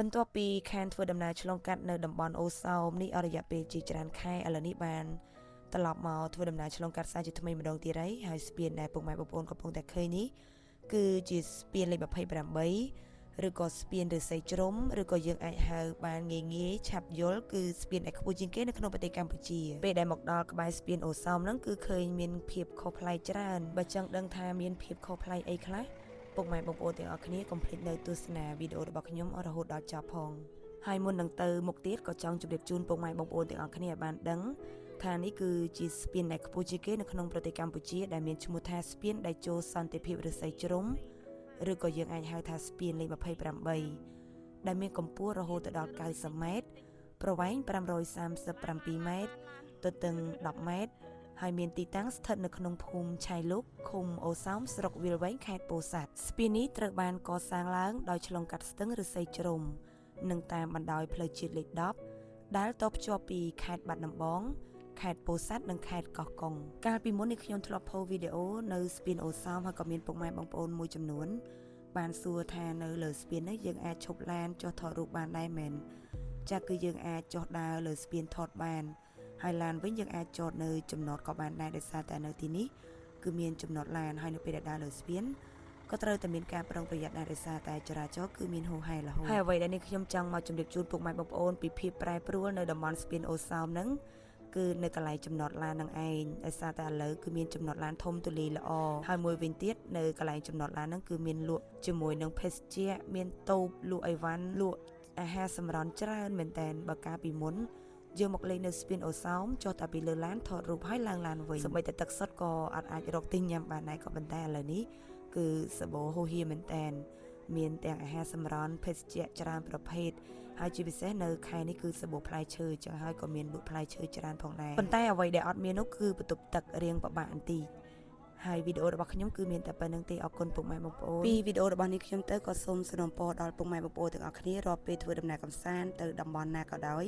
បន្ទាប់ពីខានធ្វើដំណើរឆ្លងកាត់នៅតំបន់អូសោមនេះអស់រយៈពេលជាច្រើនខែឥឡូវនេះបានត្រឡប់មកធ្វើដំណើរឆ្លងកាត់សារជាថ្មីម្ដងទៀតហើយស្ពានដែលពុកម៉ែបងប្អូនកំពុងតែឃើញនេះគឺជាស្ពានលេខ28ឬក៏ស្ពានឫស្សីជ្រុំឬក៏យើងអាចហៅបានងាយឆាប់យល់គឺស្ពានដែលខ្ពស់ជាងគេនៅក្នុងប្រទេសកម្ពុជាពេលដែលមកដល់ក្បែរស្ពានអូសោមហ្នឹងគឺឃើញមានភាពខុសប្លែកច្រើនបើចង់ដឹងថាមានភាពខុសប្លែកអីខ្លះពុកម៉ែបងប្អូនទាំងអស់គ្នាកុំភ្លេចនៅទស្សនាវីដេអូរបស់ខ្ញុំរហូតដល់ចប់ផងហើយមុននឹងទៅមុខទៀតក៏ចង់ជម្រាបជូនពុកម៉ែបងប្អូនទាំងអស់គ្នាឲ្យបានដឹងថានេះគឺជាស្ពានដែលខ្ពស់ជាងគេនៅក្នុងប្រទេសកម្ពុជាដែលមានឈ្មោះថាស្ពានដែលចូលសន្តិភាពឫស្សីជ្រុំឬក៏យើងអាចហៅថាស្ពានលេខ28ដែលមានកម្ពស់រហូតដល់90ម៉ែត្រប្រវែង537ម៉ែត្រទទឹង10ម៉ែត្រហើយមានទីតាំងស្ថិតនៅក្នុងភូមិឆៃលុកឃុំអូសោមស្រុកវាលវែងខេត្តពោធិ៍សាត់ស្ពាននេះត្រូវបានកសាងឡើងដោយឆ្លងកាត់ស្ទឹងឫស្សីជ្រុំនិងតាមបណ្ដោយផ្លូវជាតិលេខ10ដែលតភ្ជាប់ពីខេត្តបាត់ដំបងខេត្តពោធិ៍សាត់និងខេត្តកោះកុងកាលពីមុននេះខ្ញុំធ្លាប់ផុសវីដេអូនៅស្ពានអូសោមហើយក៏មានពុកម៉ែបងប្អូនមួយចំនួនបានសួរថានៅលើស្ពាននេះយើងអាចឈប់ឡានចុះថតរូបបានដែរមែនចាគឺយើងអាចចុះដើរលើស្ពានថតបានហើយឡានវិញយើងអាចចតនៅចំណតក៏បានដែរដោយសារតែនៅទីនេះគឺមានចំណតឡានហើយនៅពេលដែលដើរលើស្ពានក៏ត្រូវតែមានការប្រុងប្រយ័ត្នដែរដោយសារតែចរាចរណ៍គឺមានហូរហែរហូតហើយអ្វីដែលនេះខ្ញុំចង់មកជម្រាបជូនពុកម៉ែបងប្អូនពីភាពប្រែប្រួលនៅតំបន់ស្ពានអូសោមហ្នឹងគឺនៅកន្លែងចំណតឡាននឹងឯងដោយសារតែឥឡូវគឺមានចំណតឡានធំទូលាយល្អហើយមួយវិញទៀតនៅកន្លែងចំណតឡានហ្នឹងគឺមានលក់ជាមួយនឹងភេសជ្ជៈមានតូបលក់អីវ៉ាន់លក់អាហារសម្រន់ច្រើនមែនតើបើកាលពីមុនយើងមកលេងនៅស្ពានអូសោមចុះតែពីលើឡានថតរូបហើយឡើងឡានវិញសូម្បីតែទឹកសុទ្ធក៏អាចរកទិញញ៉ាំបានដែរក៏ប៉ុន្តែឥឡូវនេះគឺសបោហូហៀមែនតើមានទាំងអាហារសម្រន់ភេសជ្ជៈច្រើនប្រភេទហើយជាពិសេសនៅខែនេះគឺសបោផ្លែឈើចឹងហើយក៏មានលក់ផ្លែឈើច្រើនផងដែរប៉ុន្តែអ្វីដែលអត់មាននោះគឺបន្ទប់ទឹករៀងពិបាកបន្តិចហើយវីដេអូរបស់ខ្ញុំគឺមានតែប៉ុណ្្នឹងទេអរគុណពុកម៉ែបងប្អូនពីវីដេអូរបស់នេះខ្ញុំទៅក៏សូមសនំពរដល់ពុកម៉ែបងប្អូនទាំងអស់គ្នារាល់ពេលធ្វើដំណើរកម្សាន្តទៅតំបន់ណាក៏ដោយ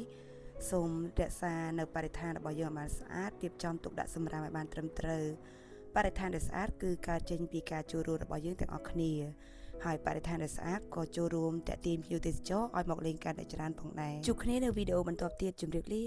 សូមរក្សានៅបរិស្ថានរបស់យើងឲ្យបានស្អាតរៀបចំទុកដាក់សម្រាមឲ្យបានត្រឹមត្រូវបរិស្ថានដែលស្អាតគឺការចេញពីការចូលរួមរបស់យើងទាំងអស់គ្នាហើយបរិស្ថានដែលស្អាតក៏ចូលរួមតាក់ទាញភ្ញៀវទេសចរឲ្យមកលេងកាន់តែច្រើនផងដែរជួបគ្នានៅវីដេអូបន្ទាប់ទៀតជម្រាបលា